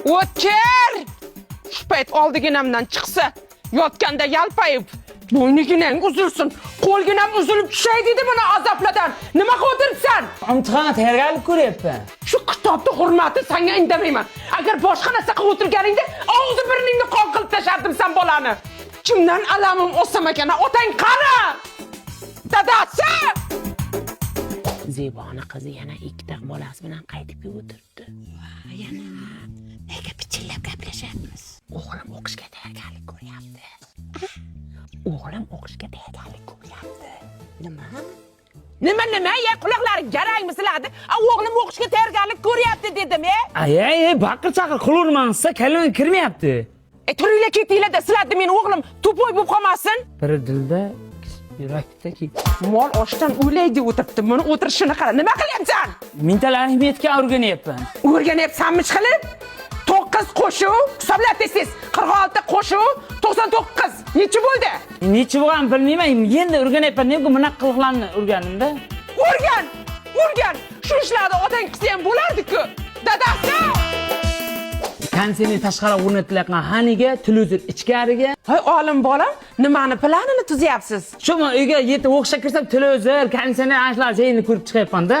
O'tkir! Shu payt oldiginamdan chiqsa, yotganda yalpayib, bo'yniginang uzilsin, qo'lginam uzilib tushay dedi buni azobladan. Nima qo'tiribsan? Imtihonga tayyorgarlik ko'ryapman. Shu kitobni hurmati senga indamayman. Agar boshqa narsa qilib o'tirganingda, og'zi burningni qon qilib tashardim sen bolani. Kimdan alamim o'sam ekan, otang qani? Dadasi! Zeboni qizi yana ikkita bolasi bilan qaytib o'tiribdi. Yana nega pichillab gaplashyapmiz? O'g'lim o'qishga tayyorgarlik ko'ryapti. O'g'lim o'qishga tayyorgarlik ko'ryapti. Nima? Nima? Ya quloqlaring garangmi sizlarni? O'g'lim o'qishga tayyorgarlik ko'ryapti dedim, Ay, baqir-chaqir qilavermansa, kalima kirmayapti. Turinglar ketinglar-da, sizlarni men o'g'lim to'poy bo'lib qolmasin. Biri dilda, yurakdagi. Mol ochdan o'laydi o'tiribdi. Buni o'tirishini qara. Nima qilyapsan? Mintalarini metga o'rganyapman. O'rganyapsanmi chiqilib? 9 qo'shuv, hisoblab tez-tez. 46 qo'shuv, 99. Necha bo'ldi? Necha bo'lgan bilmayman. Endi o'rganyapman. Nega bunaqa qiliqlarni o'rgandimda? O'rgan. Shu ishlarni otang qilsa ham bo'lardi-ku. Dadasi! Kansini tashqari o'rnatilgan haniga, televizor ichkariga. Hay olim bolam, nimani planini tuzyapsiz? Shuma uyga yetib o'qishga kirsam, televizor, kansini ashlar joyini ko'rib chiqyapman-da.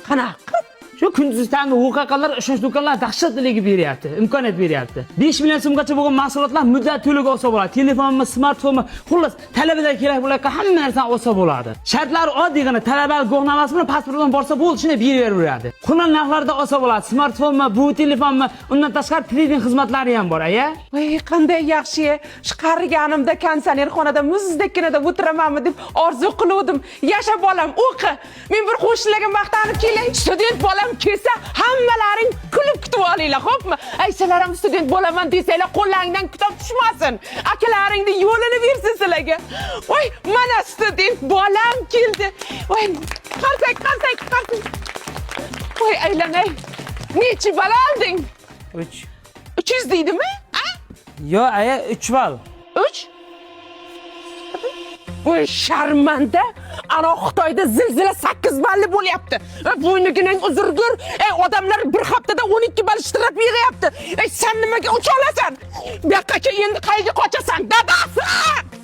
Qanaqa? Shu kunduz tanga o'qaqalar ishonch do'konlar dahshatligi beryapti, imkoniyat beryapti. 5 million so'mgacha bo'lgan mahsulotlar muddat to'liq olsa bo'ladi. Telefonmi, smartfonmi, xullas talabalar kerak bo'lgan hamma narsani olsa bo'ladi. Shartlari oddiygina talabalik guvohnomasi bilan pasportdan borsa bo'ldi, shuni beraveradi. Qullan narxlarda olsa bo'ladi. Smartfonmi, bu telefonmi, undan tashqari trading xizmatlari ham bor, aya. Voy, qanday yaxshi. Chiqarganimda konsertxonada muzdekkinada o'tiramanmi deb orzu qiluvdim. Yasha bolam, o'qi. Men bir qo'shnilarga maqtanib kelay. Student bolam kelsa, hammalaring kulib kutib olinglar, xo'pmi? Aysalar ham student bo'laman desanglar, qo'llaringdan kitob tushmasin. Akalaringni yo'lini bersin sizlarga. Voy, mana student bolam keldi. Voy, qarsak. Voy, aylanay. Nechi bal olding? 3. 300 deydimi? Yo, aya 3 bal. 3? Voy, sharmanda. Ana Xitoyda zilzila 8 balli bo'lyapti. Bo'yniginang uzurgur. Odamlar bir haftada 12 ball ishtirok yig'yapti. Sen nimaga ucha olasan? Bu yoqqa endi qayga qochasan? Dadasi!